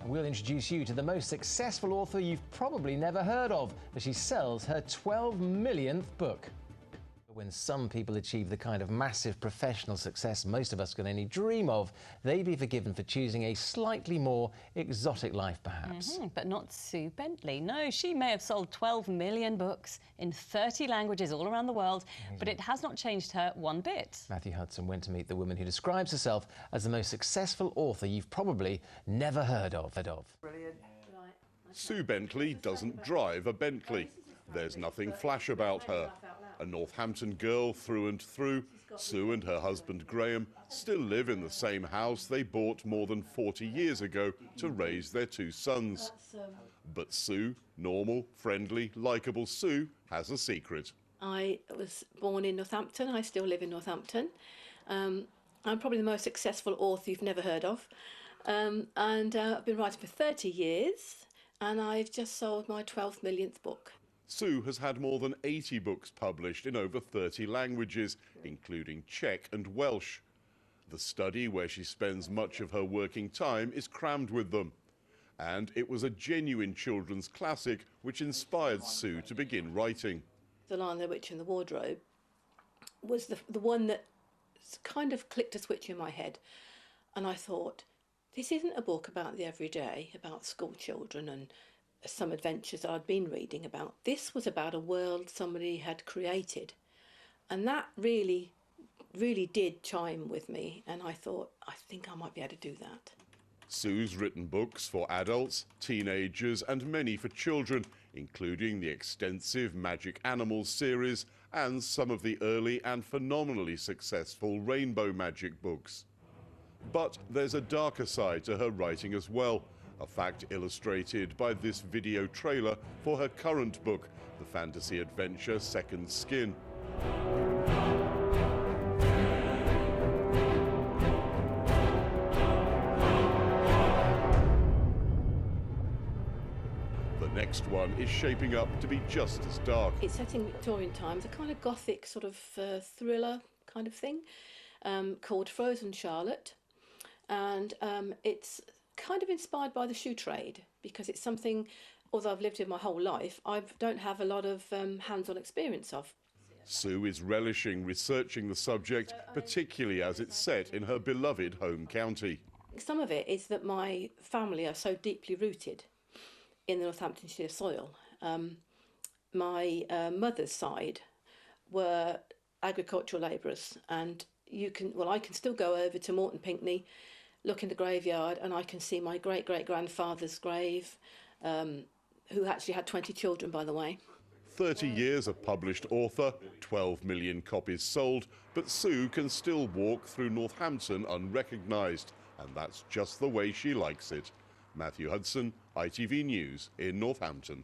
We'll introduce you to the most successful author you've probably never heard of as she sells her 12 millionth book. When some people achieve the kind of massive professional success most of us can only dream of, they'd be forgiven for choosing a slightly more exotic life, perhaps. But not Sue Bentley. No, she may have sold 12 million books in 30 languages all around the world, but it has not changed her one bit. Matthew Hudson went to meet the woman who describes herself as the most successful author you've probably never heard of. Brilliant. Sue Bentley doesn't drive a Bentley. There's nothing flash about her. A Northampton girl through and through, Sue and her husband Graham still live in the same house they bought more than 40 years ago to raise their two sons. But Sue, normal, friendly, likeable Sue, has a secret. I was born in Northampton. I still live in Northampton. I'm probably the most successful author you've never heard of. I've been writing for 30 years, and I've just sold my 12 millionth book. Sue has had more than 80 books published in over 30 languages, including Czech and Welsh. The study where she spends much of her working time is crammed with them. And it was a genuine children's classic which inspired Sue to begin writing. The Lion, the Witch and the Wardrobe was the one that kind of clicked a switch in my head. And I thought, this isn't a book about the everyday, about school children and some adventures that I'd been reading about. This was about a world somebody had created. And that really, really did chime with me. And I thought, I think I might be able to do that. Sue's written books for adults, teenagers and many for children, including the extensive Magic Animals series and some of the early and phenomenally successful Rainbow Magic books. But there's a darker side to her writing as well. A fact illustrated by this video trailer for her current book, the fantasy adventure Second Skin. The next one is shaping up to be just as dark. It's set in Victorian times, a kind of gothic sort of thriller kind of thing, called Frozen Charlotte. And it's kind of inspired by the shoe trade, because it's something, although I've lived here my whole life, I don't have a lot of hands-on experience of. Sue is relishing researching the subject, particularly as it's set in her beloved home county. Some of it is that my family are so deeply rooted in the Northamptonshire soil. My mother's side were agricultural labourers, and I can still go over to Morton Pinckney, look in the graveyard, and I can see my great-great-grandfather's grave, who actually had 20 children, by the way. 30 years a published author, 12 million copies sold, but Sue can still walk through Northampton unrecognised, and that's just the way she likes it. Matthew Hudson, ITV News in Northampton.